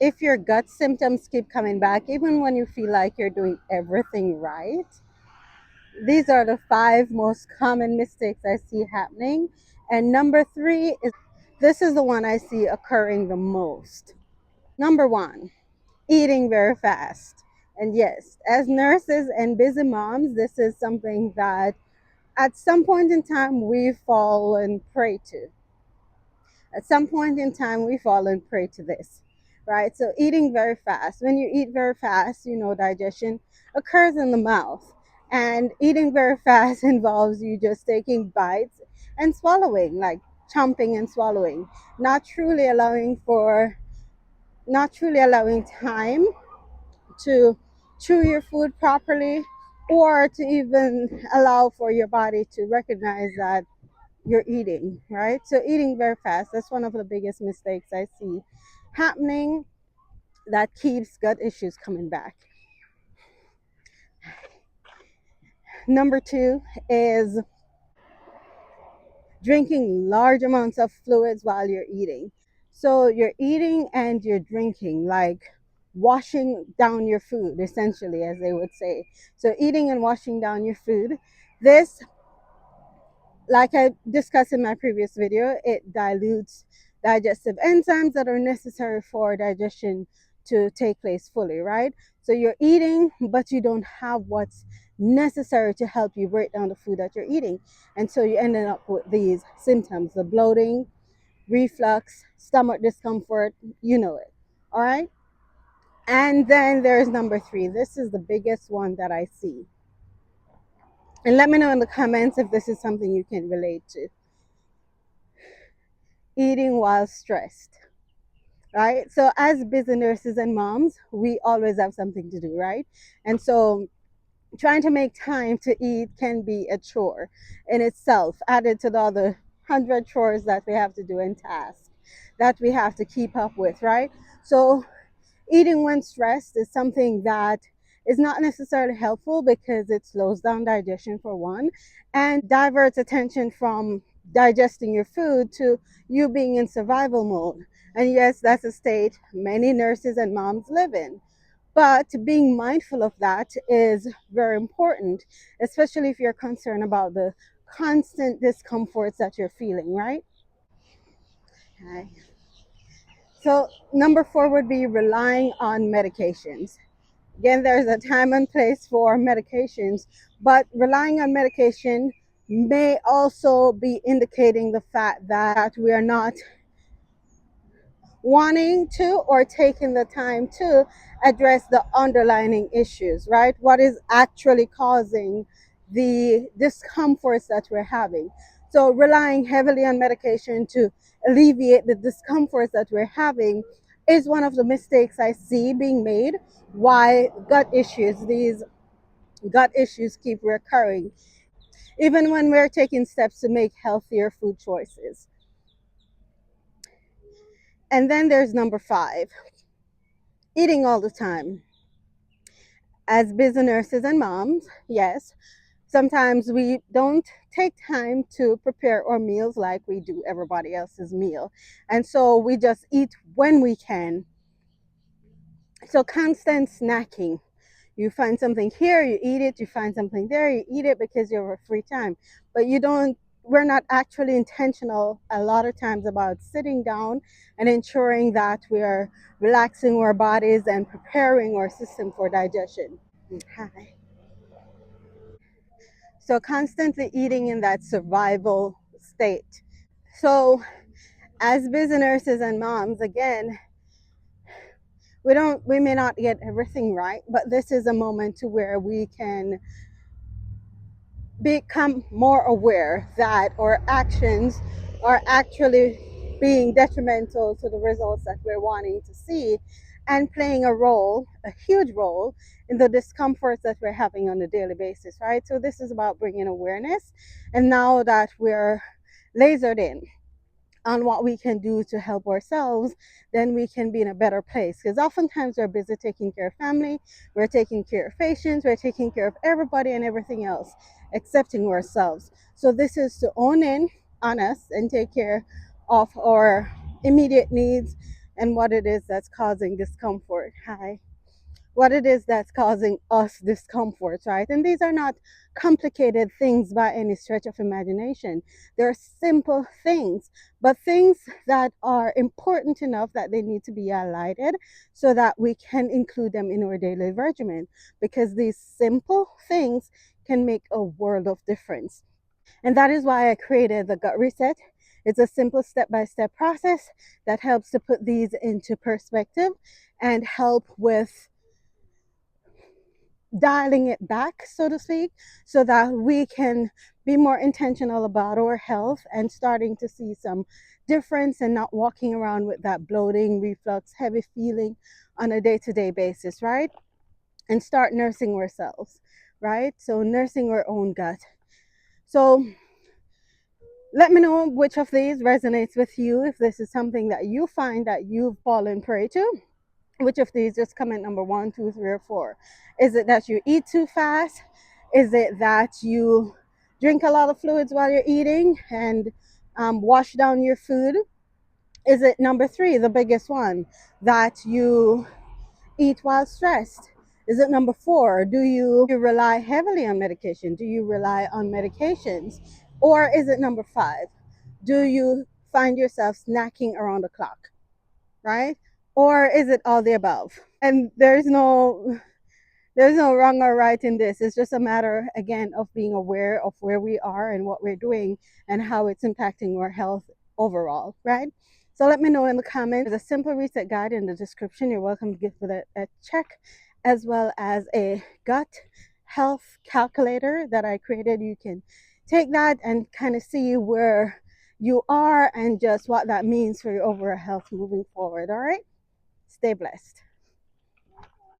if your gut symptoms keep coming back, even when you feel like you're doing everything right, these are the five most common mistakes I see happening. And number three is this is the one I see occurring the most. Number one, eating very fast. And yes, as nurses and busy moms, this is something that at some point in time we've fallen prey to. At some point in time, we've fallen prey to this, right? So, eating very fast. When you eat very fast, digestion occurs in the mouth. And eating very fast involves you just taking bites and swallowing, like chomping and swallowing, not truly allowing for, not truly allowing time to chew your food properly or to even allow for your body to recognize that you're eating, right? So eating very fast, that's one of the biggest mistakes I see happening that keeps gut issues coming back. Number two is drinking large amounts of fluids while you're eating. So you're eating and you're drinking, like washing down your food, essentially, as they would say. So eating and washing down your food. This, like I discussed in my previous video, it dilutes digestive enzymes that are necessary for digestion to take place fully, right? So you're eating, but you don't have what's necessary to help you break down the food that you're eating. And so you ended up with these symptoms, the bloating, reflux, stomach discomfort, you know it. All right. And then there's number three. This is the biggest one that I see. And let me know in the comments if this is something you can relate to. Eating while stressed, right? So as busy nurses and moms, we always have something to do, right? And so trying to make time to eat can be a chore in itself, added to the other 100 chores that we have to do and tasks that we have to keep up with, right? So eating when stressed is something that is not necessarily helpful because it slows down digestion for one and diverts attention from digesting your food to you being in survival mode. And yes, that's a state many nurses and moms live in. But being mindful of that is very important, especially if you're concerned about the constant discomforts that you're feeling, right? Okay. So, number four would be relying on medications. Again, there's a time and place for medications, but relying on medication may also be indicating the fact that we are not wanting to or taking the time to address the underlying issues, right? What is actually causing the discomforts that we're having. So, relying heavily on medication to alleviate the discomforts that we're having is one of the mistakes I see being made. Why these gut issues keep recurring, even when we're taking steps to make healthier food choices. And then there's number five, eating all the time. As busy nurses and moms, yes, sometimes we don't take time to prepare our meals like we do everybody else's meal. And so we just eat when we can. So constant snacking. You find something here, you eat it, you find something there, you eat it because you have free time. But we're not actually intentional a lot of times about sitting down and ensuring that we are relaxing our bodies and preparing our system for digestion. Okay. So constantly eating in that survival state. So as busy nurses and moms, again, we may not get everything right, but this is a moment to where we can become more aware that our actions are actually being detrimental to the results that we're wanting to see and playing a huge role in the discomforts that we're having on a daily basis, right? So this is about bringing awareness. And now that we're lasered in on what we can do to help ourselves, then we can be in a better place. Because oftentimes we're busy taking care of family, we're taking care of patients, we're taking care of everybody and everything else, excepting ourselves. So this is to own in on us and take care of our immediate needs, and what it is that's causing discomfort. Hi. What it is that's causing us discomfort, right? And these are not complicated things by any stretch of imagination. They're simple things, but things that are important enough that they need to be highlighted so that we can include them in our daily regimen, because these simple things can make a world of difference. And that is why I created the gut reset. It's a simple step by step process that helps to put these into perspective and help with dialing it back, so to speak, so that we can be more intentional about our health and starting to see some difference and not walking around with that bloating, reflux, heavy feeling on a day to day basis, right? And start nursing ourselves, right? So, nursing our own gut. So, let me know which of these resonates with you, if this is something that you find that you've fallen prey to. Which of these? Just comment number 1, 2, 3, or 4. Is it that you eat too fast? Is it that you drink a lot of fluids while you're eating and wash down your food? Is it number 3, the biggest one, that you eat while stressed? Is it number 4, do you rely heavily on medication? Do you rely on medications? Or is it number 5, do you find yourself snacking around the clock, right? Or is it all the above? And there's no wrong or right in this. It's just a matter, again, of being aware of where we are and what we're doing and how it's impacting our health overall, right? So let me know in the comments. There's a simple reset guide in the description. You're welcome to give it a check, as well as a gut health calculator that I created. You can take that and kind of see where you are and just what that means for your overall health moving forward. All right? Stay blessed.